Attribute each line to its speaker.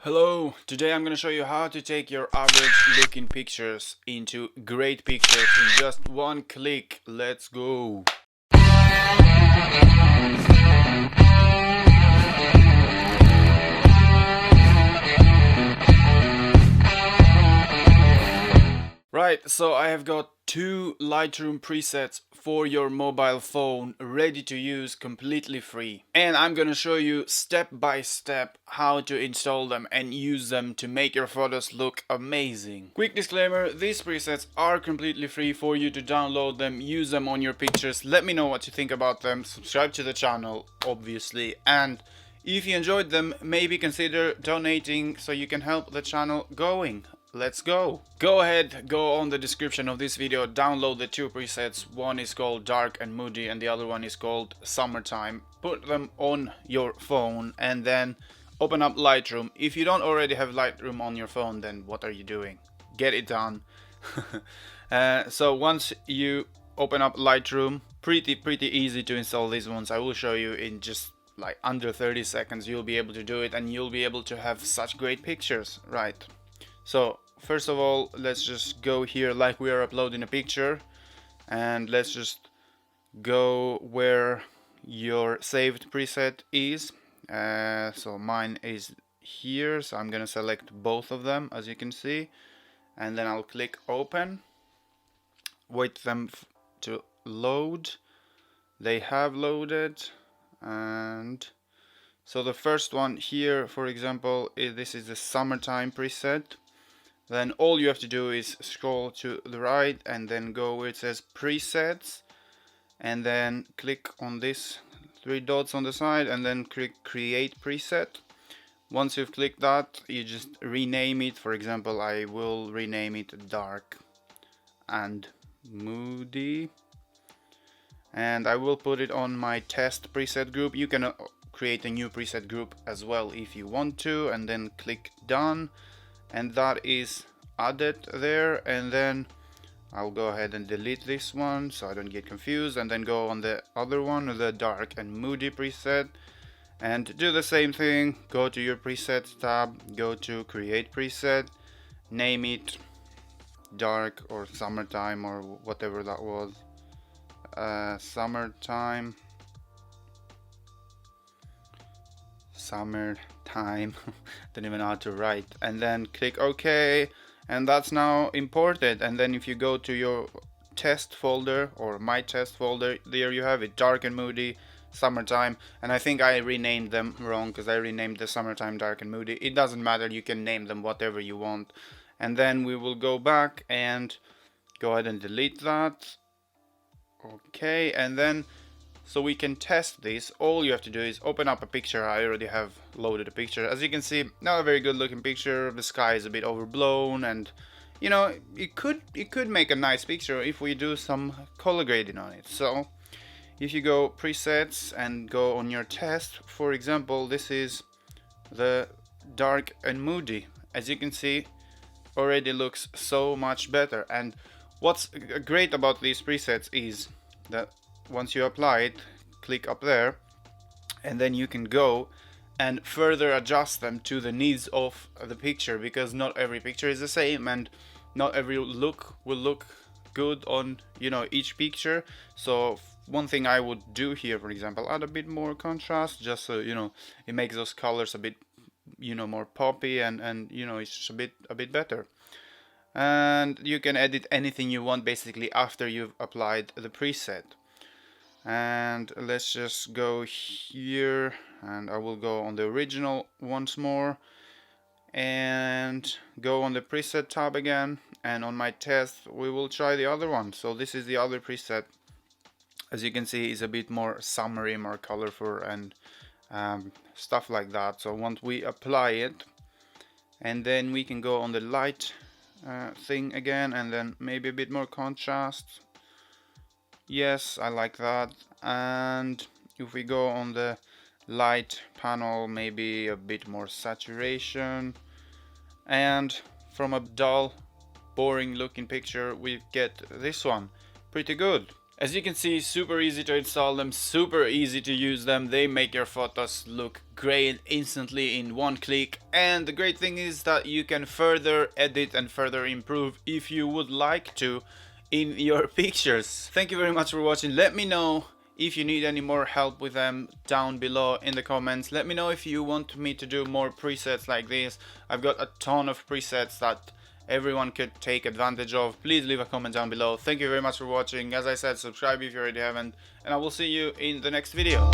Speaker 1: Hello, today I'm gonna show you how to take your average looking pictures into great pictures in just one click. Let's go! Right, so I have got two Lightroom presets for your mobile phone ready to use completely free. And I'm gonna show you step by step how to install them and use them to make your photos look amazing. Quick disclaimer, these presets are completely free for you to download them, use them on your pictures. Let me know what you think about them, subscribe to the channel obviously, and if you enjoyed them, maybe consider donating so you can help the channel going. Let's go! Go ahead, go on the description of this video, download the two presets. One is called Dark and Moody and the other one is called Summertime. Put them on your phone and then open up Lightroom. If you don't already have Lightroom on your phone, then what are you doing? Get it done. So once you open up Lightroom, pretty easy to install these ones. I will show you in just like under 30 seconds. You'll be able to do it and you'll be able to have such great pictures, right? So first of all, let's just go here like we are uploading a picture, and let's just go where your saved preset is. So mine is here, so I'm gonna select both of them as you can see, and then I'll click open, wait them to load. They have loaded, and so the first one here, for example, this is the Summertime preset. Then all you have to do is scroll to the right and then go where it says presets, and then click on this three dots on the side and then click create preset. Once you've clicked that, you just rename it. For example, I will rename it Dark and Moody, and I will put it on my test preset group. You can create a new preset group as well if you want to, and then click done. And that is added there, and then I'll go ahead and delete this one so I don't get confused, and then go on the other one, the Dark and Moody preset, and do the same thing. Go to your presets tab, go to create preset, name it Dark or Summertime or whatever that was. Summertime, don't even know how to write, and then click OK, and that's now imported. And then if you go to your test folder or my test folder, there you have it, Dark and Moody, Summertime. And I think I renamed them wrong because I renamed the Summertime Dark and Moody. It doesn't matter, you can name them whatever you want. And then we will go back and go ahead and delete that. Okay, and then so we can test this, all you have to do is open up a picture. I already have loaded a picture. As you can see, not a very good looking picture. The sky is a bit overblown, and you know, it could make a nice picture if we do some color grading on it. So if you go presets and go on your test, for example, this is the Dark and Moody. As you can see, already looks so much better. And what's great about these presets is that once you apply it, click up there, and then you can go and further adjust them to the needs of the picture, because not every picture is the same and not every look will look good on, you know, each picture. So one thing I would do here, for example, add a bit more contrast, just so you know it makes those colors a bit, you know, more poppy, and you know, it's just a bit better. And you can edit anything you want basically after you've applied the preset. And let's just go here, and I will go on the original once more and go on the preset tab again, and on my test we will try the other one. So this is the other preset. As you can see, is a bit more summery, more colorful, and stuff like that. So once we apply it, and then we can go on the light thing again, and then maybe a bit more contrast. Yes, I like that. And if we go on the light panel, maybe a bit more saturation, and from a dull, boring looking picture we get this one. Pretty good. As you can see, super easy to install them, super easy to use them. They make your photos look great instantly in one click. And the great thing is that you can further edit and further improve if you would like to in your pictures. Thank you very much for watching. Let me know if you need any more help with them down below in the comments. Let me know if you want me to do more presets like this. I've got a ton of presets that everyone could take advantage of. Please leave a comment down below. Thank you very much for watching. As I said, subscribe if you already haven't, and I will see you in the next video.